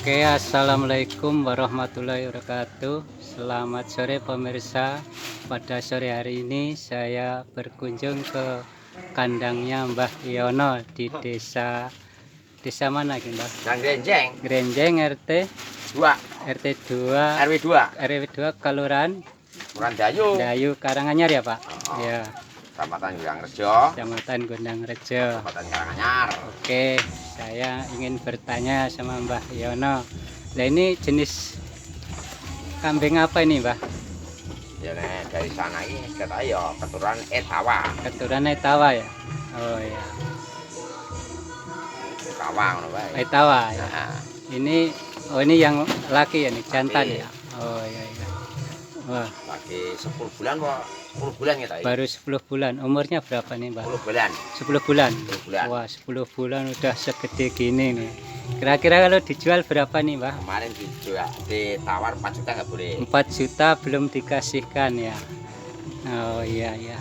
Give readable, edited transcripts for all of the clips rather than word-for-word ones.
Oke, assalamualaikum warahmatullahi wabarakatuh. Selamat sore pemirsa. Pada sore hari ini saya berkunjung ke kandangnya Mbah Yono di desa mana gitu Mbah? Grenjeng Grenjeng RT 2 RW 2 Kelurahan Dayu Karanganyar ya Pak? Ya. Kecamatan Gondangrejo. Kabupaten Karanganyar. Oke, saya ingin bertanya sama Mbah Yono. Nah, ini jenis kambing apa ini, Mbah? Ya dari sana ini kita ya keturunan Etawa. Keturunan Etawa ya? Oh ya. Etawa ngono wae. Etawa ya. Nah, Ini yang laki ya nih, jantan ya. Oh iya iya. Wah, lagi 10 bulan kok. 10 bulan kita ya. baru 10 bulan. Umurnya berapa nih, Mbah? 10 bulan. 10 bulan. 10 bulan. Wah, 10 bulan udah segede gini nih. Kira-kira kalau dijual berapa nih, Mbah? Kemarin dijual ditawar 4 juta nggak boleh. 4 juta belum dikasihkan ya. Oh iya iya.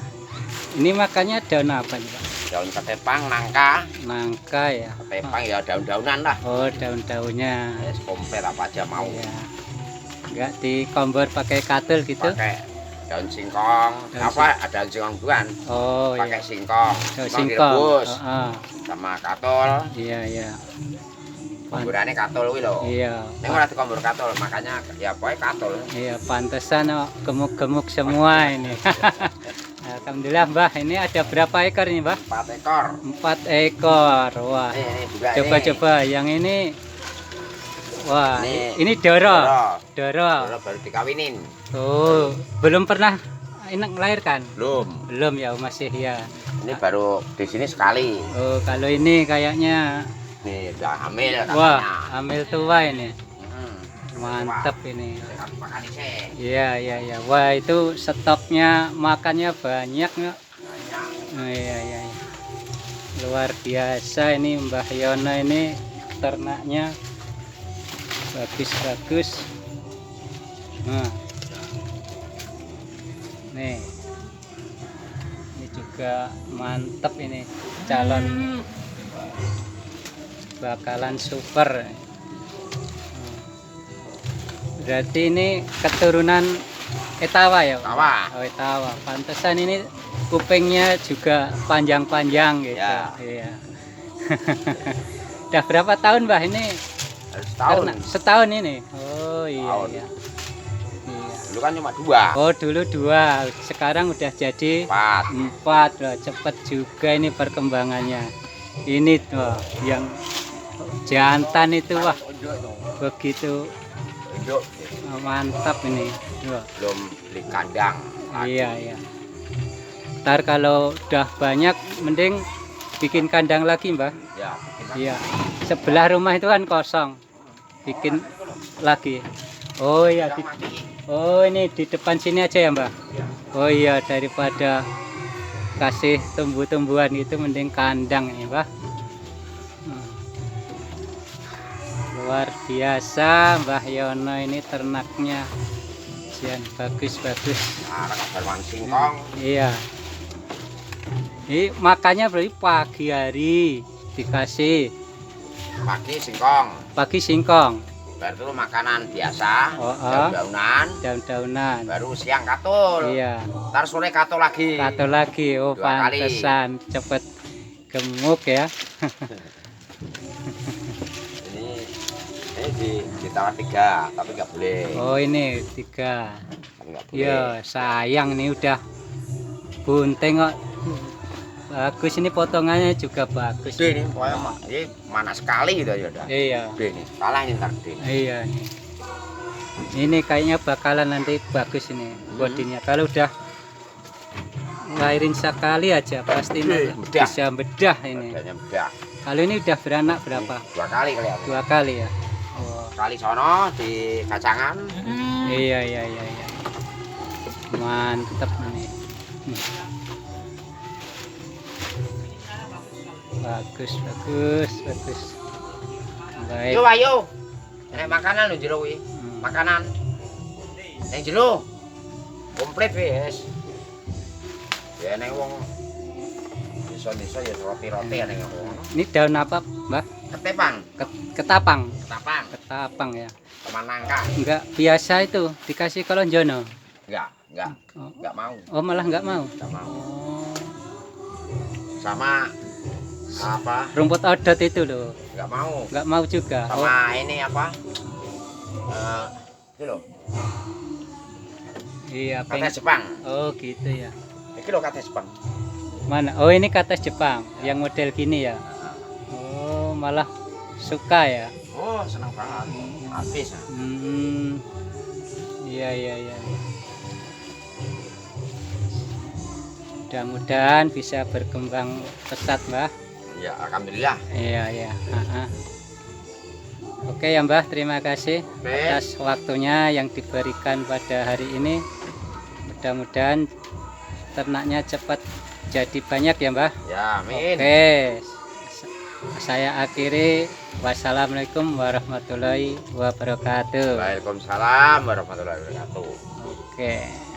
Ini makannya daun apa nih, Pak? Daun ketepang, nangka Ya. ketepang ya daun-daunan lah. Oh, daun-daunnya. Ya komplit apa aja mau. Ya. Enggak dikombor pakai katul gitu? Pakai daun singkong. Ada daun singkong bukan? Oh Pakai iya. singkong. Daun Singkong direbus sama katul. Iya iya. Komborannya katul kuwi lho. Iya. Ning ora dikombor katul, makanya ya pokoke katul. Iya, pantesan gemuk-gemuk semua ini. Alhamdulillah, Mbah. Ini ada berapa ekor ini, Mbah? 4 ekor. 4 ekor. Wah. Ini juga Coba-coba yang ini. Wah, ini Doro Doro. baru dikawinin. Oh, belum pernah melahirkan? Belum. Belum ya, masih ya. Ini baru di sini sekali. Oh, kalau ini kayaknya Nih udah hamil katanya. wah, hamil tua ini. Hmm. Mantap ini. Harus makan isi. Iya, iya, iya. Wah, itu stoknya makannya banyak nggak? Oh, iya, iya, iya. Luar biasa ini Mbah Yono ini ternaknya bagus-bagus. Nah. Nih. Ini juga mantap ini calon bakalan super. Berarti ini keturunan Etawa ya? Etawa. Oh, Etawa. Pantesan ini kupingnya juga panjang-panjang gitu. Ya. Iya. Udah berapa tahun, Mbah, ini? Setahun. Setahun ini. Oh iya, Setahun. iya. Iya. Dulu kan cuma 2. Oh, dulu 2. Sekarang udah jadi 4. Wah, cepet juga ini perkembangannya. Ini tuh yang jantan itu, wah, begitu Induk. mantap ini. Wah. Belum beli kandang. Iya, iya. Ntar kalau udah banyak mending bikin kandang lagi, Mbah. Ya. Iya. Sebelah rumah itu kan kosong. Bikin lagi. Oh iya. Oh, ini di depan sini aja ya, Mbah. Oh iya, daripada kasih tumbuh-tumbuhan itu mending kandang ini, Mbah. Luar biasa Mbah Yono ini ternaknya. Jian bagus-bagus. Nah, kabar singkong. Iya. Ini makannya berarti pagi hari dikasih. Pagi singkong. Baru itu makanan biasa, daun-daunan. Daun-daunan. Baru siang katul. Iya. Ntar sore katul lagi. Katul lagi. Oh, 2 kali. pantesan cepet gemuk ya. Ini ditawar 3, tapi nggak boleh. Oh, ini 3. Tapi nggak boleh. Ya, sayang nih udah bunting kok. Bagus ini potongannya juga bagus. Gede nih, pokoknya ini mana sekali gitu ya udah. Iya. Gede nih, kalah ini ntar gede. Iya. Ini kayaknya bakalan nanti bagus ini bodinya. Kalau udah lahirin sekali aja pasti Bedah. bisa bedah ini. Bedanya bedah. Kalau ini udah beranak berapa? 2 kali kali ya. 2 kali ya. Oh. Kali sono di kacangan. Iya iya iya iya. Mantep ini. Bagus bagus bagus. Baik. Yo ayo. Makanan lho jero kuwi. Makanan. Ning jero. Komplit wis. Ya ning wong desa-desa ya roti-roti ana ngono. Ini daun apa, Mbah? Ketepang, Ketapang. ketapang, Ketapang ya. teman nangka. Enggak biasa itu dikasih kolonjono. Enggak Oh, mau, oh, malah enggak mau. enggak mau. Oh, Sama apa? rumput odot itu loh. Enggak mau. Enggak mau juga. Oh, Sama ini apa? Itu loh, iya, kates Jepang. Oh, gitu ya. Iki loh kates Jepang. Mana? Oh, ini kates Jepang yang model gini ya. Oh, malah suka ya. Oh, senang banget. Habis. Iya, iya, iya. Mudah-mudahan bisa berkembang pesat, Mbah. Ya, alhamdulillah. Iya, iya. Oke ya, Mbah, terima kasih Oke. atas waktunya yang diberikan pada hari ini. Mudah-mudahan ternaknya cepat jadi banyak ya, Mbah. Ya, amin. Oke. Saya akhiri. Wassalamualaikum warahmatullahi wabarakatuh. Waalaikumsalam warahmatullahi wabarakatuh. Oke.